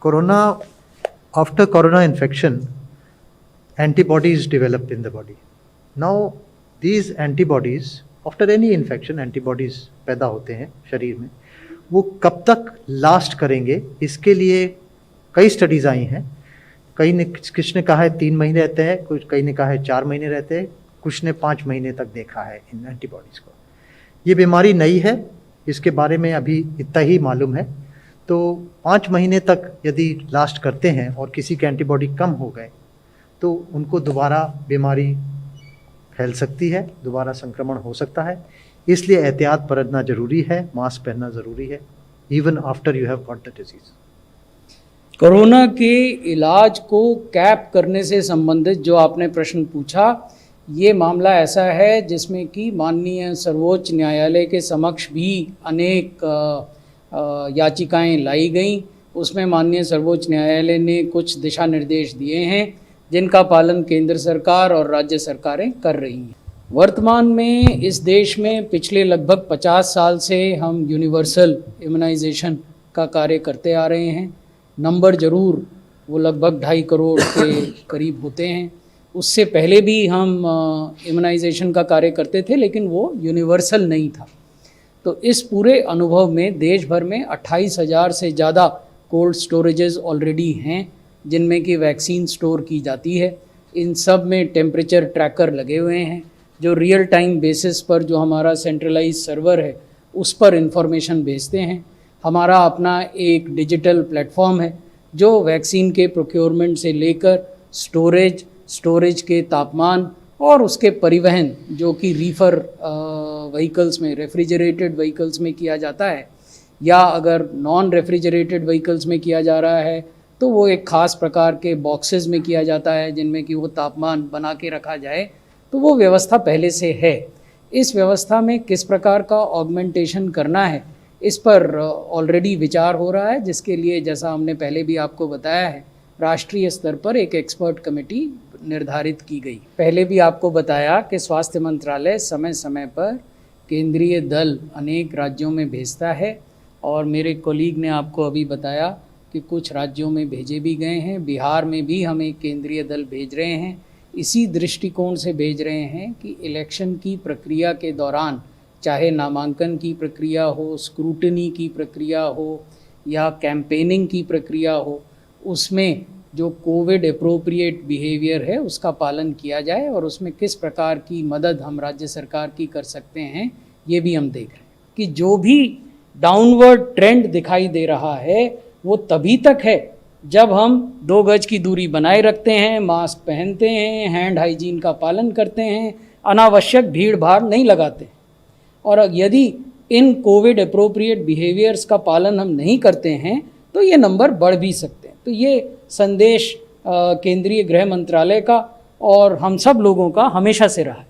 After corona infection, antibodies develop in the body. Now, these antibodies, after any infection, antibodies पैदा होते हैं शरीर में. वो कब तक लास्ट करेंगे, इसके लिए कई स्टडीज़ आई हैं. किसी ने कहा है 3 महीने रहते हैं, कई ने कहा है 4 महीने रहते हैं, कुछ ने 5 महीने तक देखा है इन एंटीबॉडीज़ को. ये बीमारी नई है, इसके बारे में अभी इतना ही मालूम है. तो 5 महीने तक यदि लास्ट करते हैं और किसी के एंटीबॉडी कम हो गए तो उनको दोबारा बीमारी फैल सकती है, दोबारा संक्रमण हो सकता है. इसलिए एहतियात बरतना ज़रूरी है, मास्क पहनना ज़रूरी है, even after you have got the disease. Corona के इलाज को कैप करने से संबंधित जो आपने प्रश्न पूछा, ये मामला ऐसा है जिसमें कि माननीय सर्वोच्च न्यायालय के समक्ष भी अनेक याचिकाएं लाई गईं. उसमें माननीय सर्वोच्च न्यायालय ने कुछ दिशा निर्देश दिए हैं जिनका पालन केंद्र सरकार और राज्य सरकारें कर रही हैं. वर्तमान में इस देश में पिछले लगभग 50 साल से हम यूनिवर्सल इम्यूनाइजेशन का कार्य करते आ रहे हैं. नंबर ज़रूर वो लगभग 2.5 करोड़ के करीब होते हैं. उससे पहले भी हम इम्यूनाइजेशन का कार्य करते थे, लेकिन वो यूनिवर्सल नहीं था. तो इस पूरे अनुभव में देश भर में 28,000 से ज़्यादा कोल्ड स्टोरेजेस ऑलरेडी हैं जिनमें कि वैक्सीन स्टोर की जाती है. इन सब में टेम्परेचर ट्रैकर लगे हुए हैं जो रियल टाइम बेसिस पर जो हमारा सेंट्रलाइज सर्वर है उस पर इंफॉर्मेशन भेजते हैं. हमारा अपना एक डिजिटल प्लेटफॉर्म है जो वैक्सीन के प्रोक्योरमेंट से लेकर स्टोरेज के तापमान और उसके परिवहन जो कि रीफर व्हीकल्स में, रेफ्रिजरेटेड व्हीकल्स में किया जाता है या अगर नॉन रेफ्रिजरेटेड व्हीकल्स में किया जा रहा है तो वो एक ख़ास प्रकार के बॉक्सेस में किया जाता है जिनमें कि वो तापमान बना के रखा जाए. तो वो व्यवस्था पहले से है. इस व्यवस्था में किस प्रकार का ऑगमेंटेशन करना है इस पर ऑलरेडी विचार हो रहा है, जिसके लिए जैसा हमने पहले भी आपको बताया है राष्ट्रीय स्तर पर एक एक्सपर्ट कमेटी निर्धारित की गई. पहले भी आपको बताया कि स्वास्थ्य मंत्रालय समय समय पर केंद्रीय दल अनेक राज्यों में भेजता है और मेरे कोलीग ने आपको अभी बताया कि कुछ राज्यों में भेजे भी गए हैं. बिहार में भी हम एक केंद्रीय दल भेज रहे हैं. इसी दृष्टिकोण से भेज रहे हैं कि इलेक्शन की प्रक्रिया के दौरान चाहे नामांकन की प्रक्रिया हो, स्क्रूटनी की प्रक्रिया हो या कैंपेनिंग की प्रक्रिया हो, उसमें जो कोविड अप्रोप्रिएट बिहेवियर है उसका पालन किया जाए और उसमें किस प्रकार की मदद हम राज्य सरकार की कर सकते हैं ये भी हम देख रहे हैं. कि जो भी डाउनवर्ड ट्रेंड दिखाई दे रहा है वो तभी तक है जब हम 2 गज की दूरी बनाए रखते हैं, मास्क पहनते हैं, हैंड हाइजीन का पालन करते हैं, अनावश्यक भीड़ भाड़ नहीं लगाते. और यदि इन कोविड अप्रोप्रिएट बिहेवियर्स का पालन हम नहीं करते हैं तो ये नंबर बढ़ भी सकते हैं. तो ये संदेश केंद्रीय गृह मंत्रालय का और हम सब लोगों का हमेशा से रहा है.